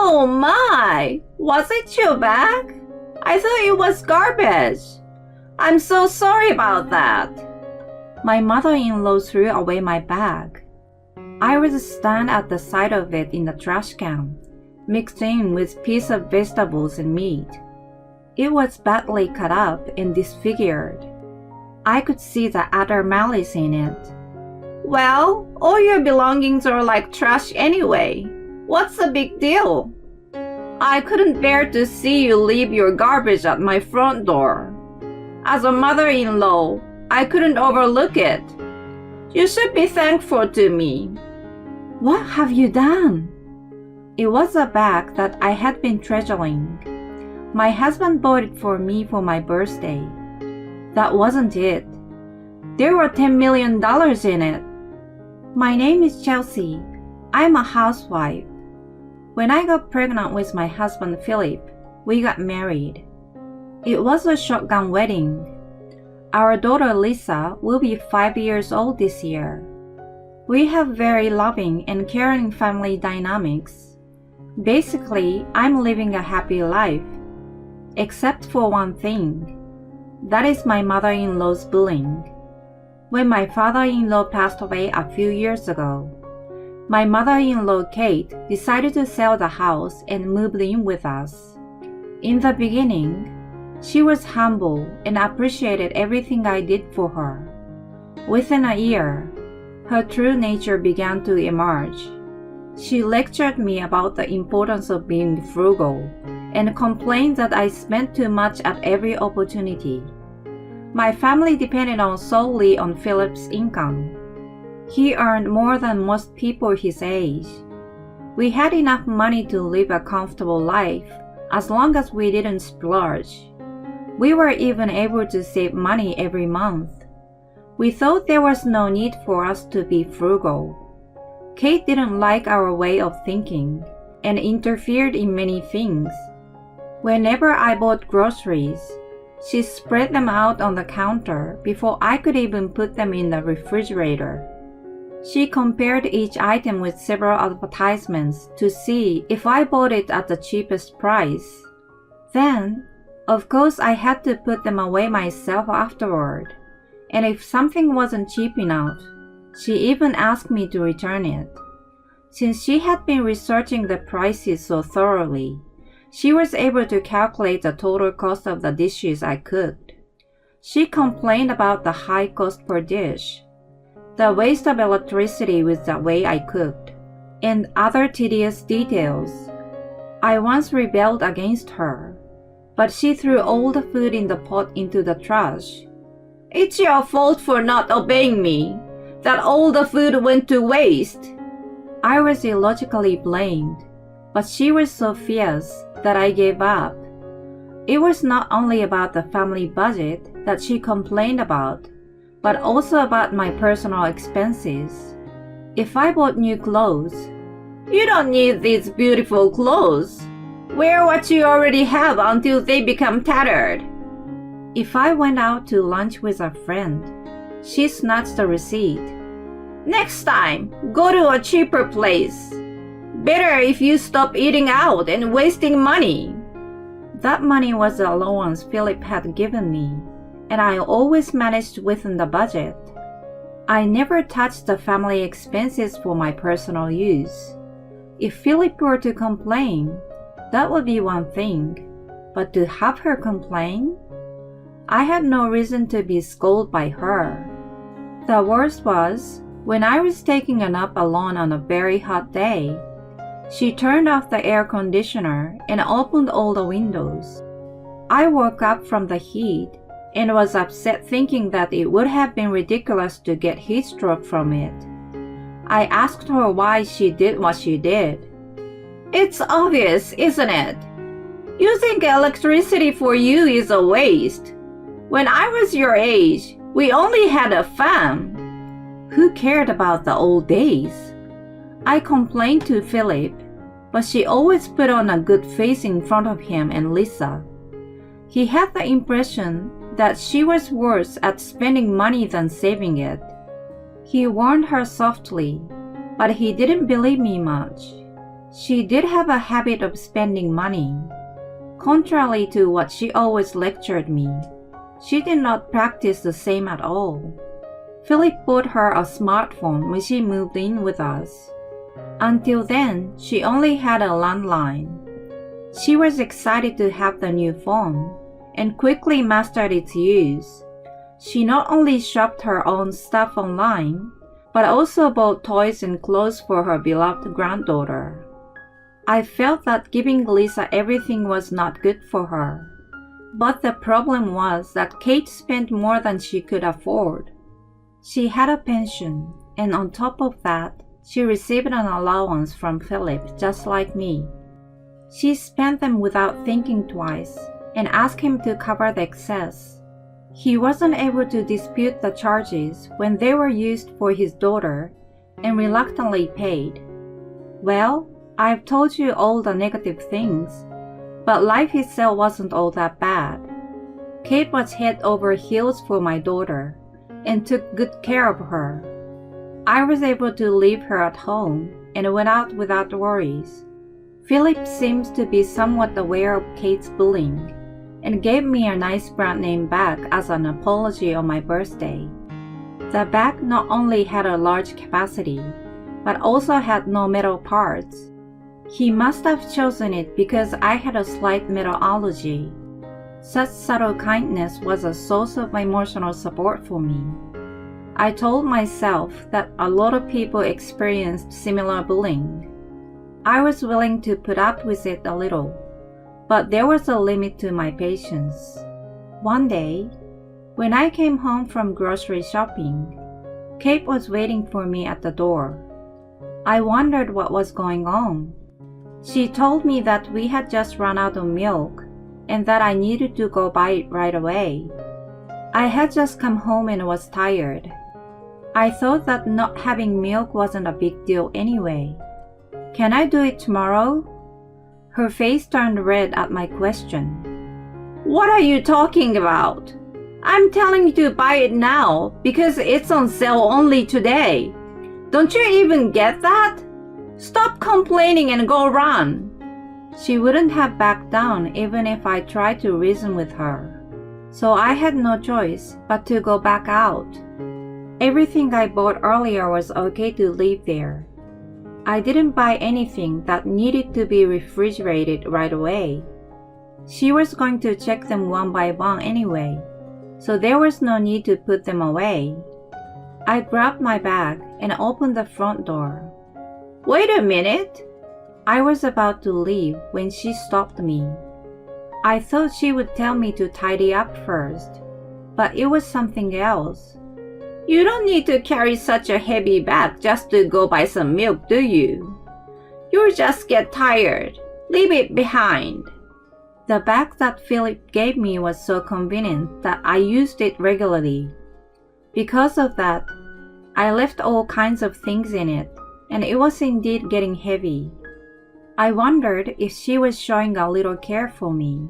Oh my! Was it your bag? I thought it was garbage. I'm so sorry about that. My mother-in-law threw away my bag. I was stunned at the sight of it in the trash can, mixed in with pieces of vegetables and meat. It was badly cut up and disfigured. I could see the utter malice in it. Well, all your belongings are like trash anyway. What's the big deal? I couldn't bear to see you leave your garbage at my front door. As a mother-in-law, I couldn't overlook it. You should be thankful to me. What have you done? It was a bag that I had been treasuring. My husband bought it for me for my birthday. That wasn't it. There were $10 million in it. My name is Chelsea. I'm a housewife. When I got pregnant with my husband Philip, we got married. It was a shotgun wedding. Our daughter Lisa will be 5 years old this year. We have very loving and caring family dynamics. Basically, I'm living a happy life. Except for one thing. That is my mother-in-law's bullying. When my father-in-law passed away a few years ago, my mother-in-law Kate decided to sell the house and moved in with us. In the beginning, she was humble and appreciated everything I did for her. Within a year, her true nature began to emerge. She lectured me about the importance of being frugal and complained that I spent too much at every opportunity. My family depended solely on Philip's income. He earned more than most people his age. We had enough money to live a comfortable life as long as we didn't splurge. We were even able to save money every month. We thought there was no need for us to be frugal. Kate didn't like our way of thinking and interfered in many things. Whenever I bought groceries, she spread them out on the counter before I could even put them in the refrigerator. She compared each item with several advertisements to see if I bought it at the cheapest price. Then, of course, I had to put them away myself afterward. And if something wasn't cheap enough, she even asked me to return it. Since she had been researching the prices so thoroughly, she was able to calculate the total cost of the dishes I cooked. She complained about the high cost per dish, the waste of electricity with the way I cooked, and other tedious details. I once rebelled against her, but she threw all the food in the pot into the trash. It's your fault for not obeying me, that all the food went to waste. I was illogically blamed, but she was so fierce that I gave up. It was not only about the family budget that she complained about, but also about my personal expenses. If I bought new clothes, "You don't need these beautiful clothes. Wear what you already have until they become tattered." If I went out to lunch with a friend, she snatched the receipt. "Next time, go to a cheaper place. Better if you stop eating out and wasting money." That money was the allowance Philip had given me, and I always managed within the budget. I never touched the family expenses for my personal use. If Philip were to complain, that would be one thing, but to have her complain? I had no reason to be scolded by her. The worst was, when I was taking a nap alone on a very hot day, she turned off the air conditioner and opened all the windows. I woke up from the heat and was upset, thinking that it would have been ridiculous to get heat stroke from it. I asked her why she did what she did. "It's obvious, isn't it? You think electricity for you is a waste. When I was your age, we only had a fan." Who cared about the old days? I complained to Philip, but she always put on a good face in front of him and Lisa. He had the impression that she was worse at spending money than saving it. He warned her softly, but he didn't believe me much. She did have a habit of spending money. Contrary to what she always lectured me, she did not practice the same at all. Philip bought her a smartphone when she moved in with us. Until then, she only had a landline. She was excited to have the new phone and quickly mastered its use. She not only shopped her own stuff online, but also bought toys and clothes for her beloved granddaughter. I felt that giving Lisa everything was not good for her. But the problem was that Kate spent more than she could afford. She had a pension, and on top of that, she received an allowance from Philip just like me. She spent them without thinking twice and asked him to cover the excess. He wasn't able to dispute the charges when they were used for his daughter and reluctantly paid. Well, I've told you all the negative things, but life itself wasn't all that bad. Kate was head over heels for my daughter and took good care of her. I was able to leave her at home and went out without worries. Philip seems to be somewhat aware of Kate's bullying and gave me a nice brand name bag as an apology on my birthday. The bag not only had a large capacity, but also had no metal parts. He must have chosen it because I had a slight metal allergy. Such subtle kindness was a source of emotional support for me. I told myself that a lot of people experienced similar bullying. I was willing to put up with it a little, but there was a limit to my patience. One day, when I came home from grocery shopping, Kate was waiting for me at the door. I wondered what was going on. She told me that we had just run out of milk and that I needed to go buy it right away. I had just come home and was tired. I thought that not having milk wasn't a big deal anyway. Can I do it tomorrow? Her face turned red at my question. What are you talking about? I'm telling you to buy it now because it's on sale only today. Don't you even get that? Stop complaining and go run. She wouldn't have backed down even if I tried to reason with her. So I had no choice but to go back out. Everything I bought earlier was okay to leave there. I didn't buy anything that needed to be refrigerated right away. She was going to check them one by one anyway, so there was no need to put them away. I grabbed my bag and opened the front door. Wait a minute! I was about to leave when she stopped me. I thought she would tell me to tidy up first, but it was something else. You don't need to carry such a heavy bag just to go buy some milk, do you? You'll just get tired. Leave it behind. The bag that Philip gave me was so convenient that I used it regularly. Because of that, I left all kinds of things in it, and it was indeed getting heavy. I wondered if she was showing a little care for me.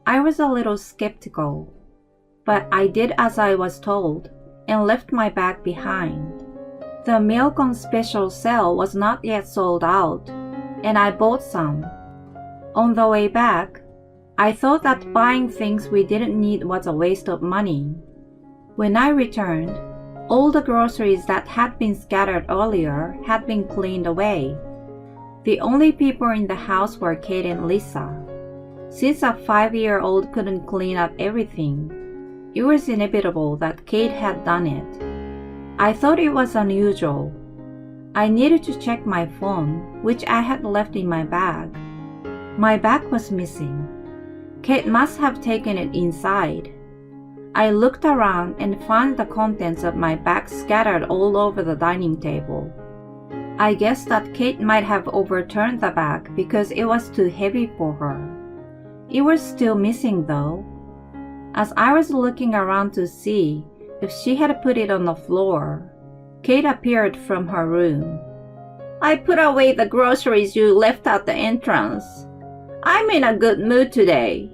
I was a little skeptical, but I did as I was told and left my bag behind. The milk on special sale was not yet sold out, and I bought some. On the way back, I thought that buying things we didn't need was a waste of money. When I returned, all the groceries that had been scattered earlier had been cleaned away. The only people in the house were Kate and Lisa. Since a 5-year-old couldn't clean up everything, it was inevitable that Kate had done it. I thought it was unusual. I needed to check my phone, which I had left in my bag. My bag was missing. Kate must have taken it inside. I looked around and found the contents of my bag scattered all over the dining table. I guessed that Kate might have overturned the bag because it was too heavy for her. It was still missing though. As I was looking around to see if she had put it on the floor, Kate appeared from her room. I put away the groceries you left at the entrance. I'm in a good mood today.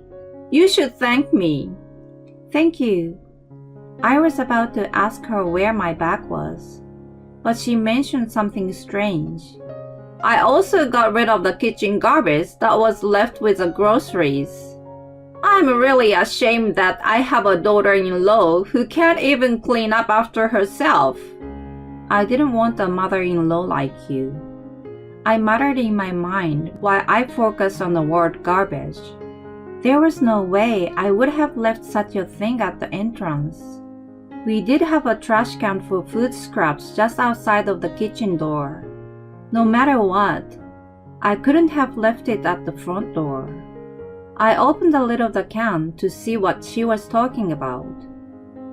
You should thank me. Thank you. I was about to ask her where my bag was, but she mentioned something strange. I also got rid of the kitchen garbage that was left with the groceries. I'm really ashamed that I have a daughter-in-law who can't even clean up after herself. I didn't want a mother-in-law like you. I muttered in my mind while I focused on the word garbage. There was no way I would have left such a thing at the entrance. We did have a trash can for food scraps just outside of the kitchen door. No matter what, I couldn't have left it at the front door. I opened the lid of the can to see what she was talking about.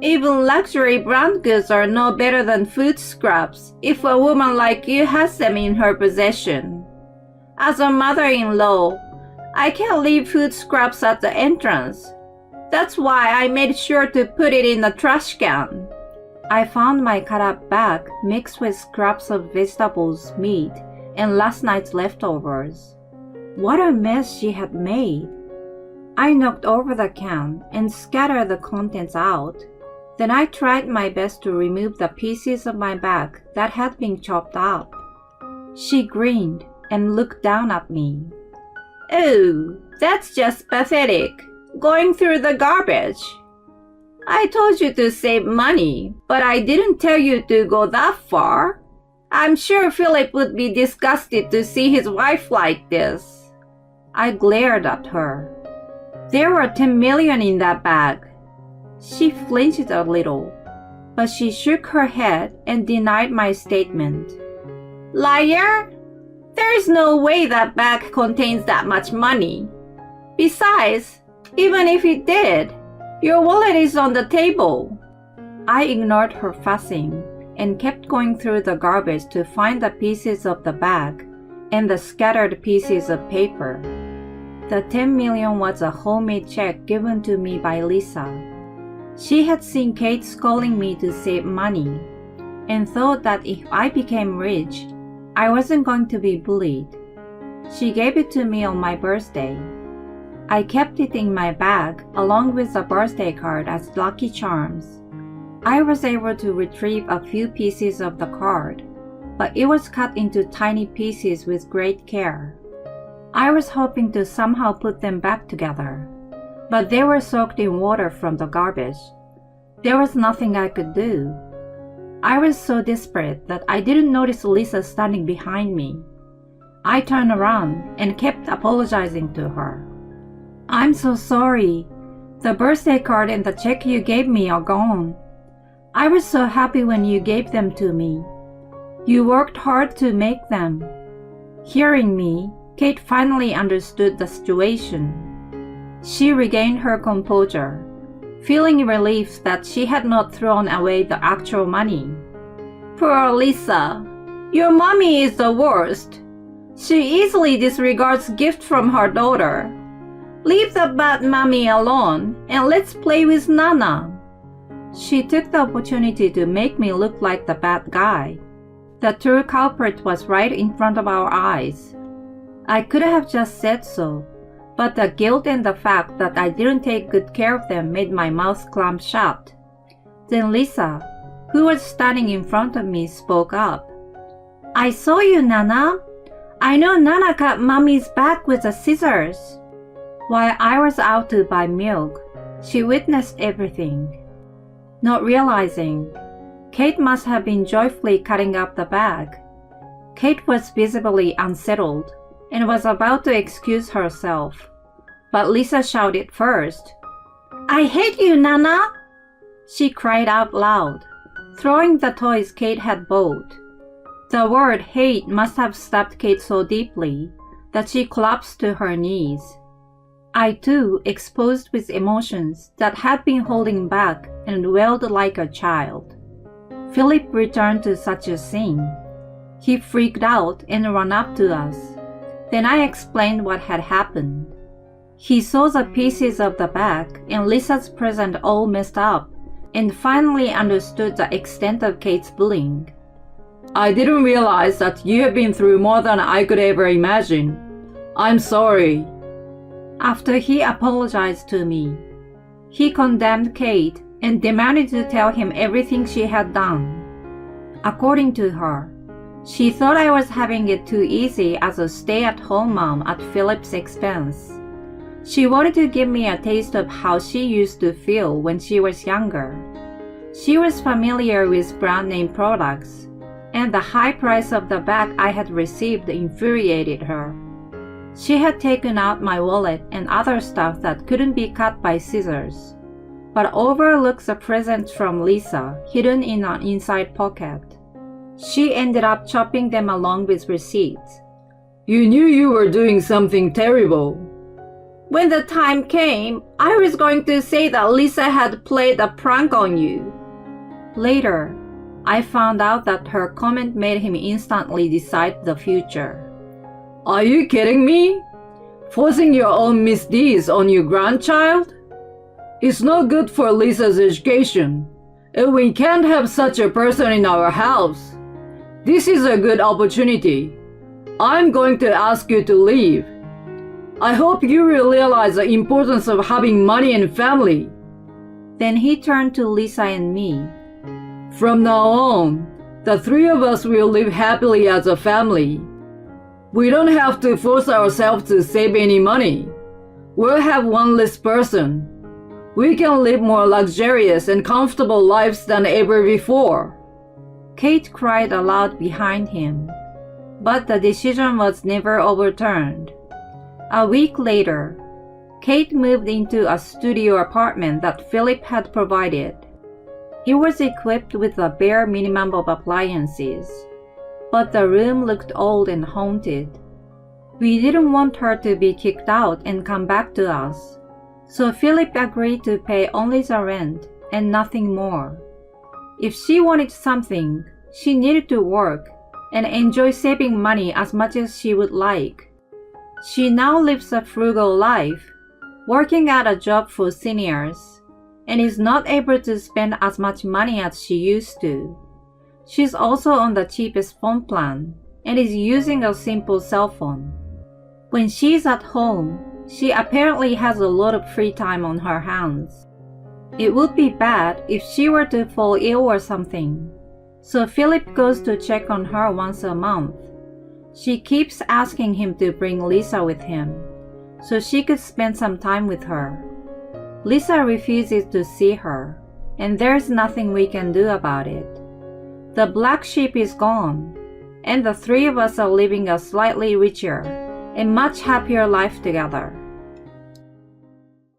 Even luxury brand goods are no better than food scraps if a woman like you has them in her possession. As a mother-in-law, I can't leave food scraps at the entrance. That's why I made sure to put it in the trash can. I found my cut-up bag mixed with scraps of vegetables, meat, and last night's leftovers. What a mess she had made. I knocked over the can and scattered the contents out. Then I tried my best to remove the pieces of my bag that had been chopped up. She grinned and looked down at me. Oh, that's just pathetic, going through the garbage. I told you to save money, but I didn't tell you to go that far. I'm sure Philip would be disgusted to see his wife like this. I glared at her. There were 10 million in that bag. She flinched a little, but she shook her head and denied my statement. Liar! There is no way that bag contains that much money. Besides, even if it did, your wallet is on the table. I ignored her fussing and kept going through the garbage to find the pieces of the bag and the scattered pieces of paper. The 10 million was a homemade check given to me by Lisa. She had seen Kate scolding me to save money and thought that if I became rich, I wasn't going to be bullied. She gave it to me on my birthday. I kept it in my bag along with the birthday card as lucky charms. I was able to retrieve a few pieces of the card, but it was cut into tiny pieces with great care. I was hoping to somehow put them back together, but they were soaked in water from the garbage. There was nothing I could do. I was so desperate that I didn't notice Lisa standing behind me. I turned around and kept apologizing to her. I'm so sorry. The birthday card and the check you gave me are gone. I was so happy when you gave them to me. You worked hard to make them. Hearing me, Kate finally understood the situation. She regained her composure, feeling relief that she had not thrown away the actual money. Poor Lisa, your mommy is the worst. She easily disregards gifts from her daughter. Leave the bad mommy alone and let's play with Nana. She took the opportunity to make me look like the bad guy. The true culprit was right in front of our eyes. I could have just said so, but the guilt and the fact that I didn't take good care of them made my mouth clamp shut. Then Lisa, who was standing in front of me, spoke up. I saw you, Nana. I know Nana cut Mommy's back with the scissors. While I was out to buy milk, she witnessed everything. Not realizing, Kate must have been joyfully cutting up the bag. Kate was visibly unsettled and was about to excuse herself. But Lisa shouted first. I hate you, Nana! She cried out loud, throwing the toys Kate had bought. The word hate must have stabbed Kate so deeply that she collapsed to her knees. I too exposed with emotions that had been holding back and wailed like a child. Philip returned to such a scene. He freaked out and ran up to us. Then I explained what had happened. He saw the pieces of the bag and Lisa's present all messed up and finally understood the extent of Kate's bullying. I didn't realize that you have been through more than I could ever imagine. I'm sorry. After he apologized to me, he condemned Kate and demanded to tell him everything she had done. According to her, She thought I was having it too easy as a stay-at-home mom at Philip's expense. She wanted to give me a taste of how she used to feel when she was younger. She was familiar with brand name products, and the high price of the bag I had received infuriated her. She had taken out my wallet and other stuff that couldn't be cut by scissors, but overlooked the presents from Lisa hidden in an inside pocket. She ended up chopping them along with receipts. You knew you were doing something terrible. When the time came, I was going to say that Lisa had played a prank on you. Later, I found out that her comment made him instantly decide the future. Are you kidding me? Forcing your own misdeeds on your grandchild? It's not good for Lisa's education, and we can't have such a person in our house. This is a good opportunity. I'm going to ask you to leave. I hope you will realize the importance of having money and family. Then he turned to Lisa and me. From now on, the three of us will live happily as a family. We don't have to force ourselves to save any money. We'll have one less person. We can live more luxurious and comfortable lives than ever before. Kate cried aloud behind him, but the decision was never overturned. A week later, Kate moved into a studio apartment that Philip had provided. It was equipped with a bare minimum of appliances, but the room looked old and haunted. We didn't want her to be kicked out and come back to us, so Philip agreed to pay only the rent and nothing more. If she wanted something, she needed to work and enjoy saving money as much as she would like. She now lives a frugal life, working at a job for seniors, and is not able to spend as much money as she used to. She's also on the cheapest phone plan and is using a simple cell phone. When she's at home, she apparently has a lot of free time on her hands. It would be bad if she were to fall ill or something, so Philip goes to check on her once a month. She keeps asking him to bring Lisa with him, so she could spend some time with her. Lisa refuses to see her, and there's nothing we can do about it. The black sheep is gone, and the three of us are living a slightly richer and much happier life together.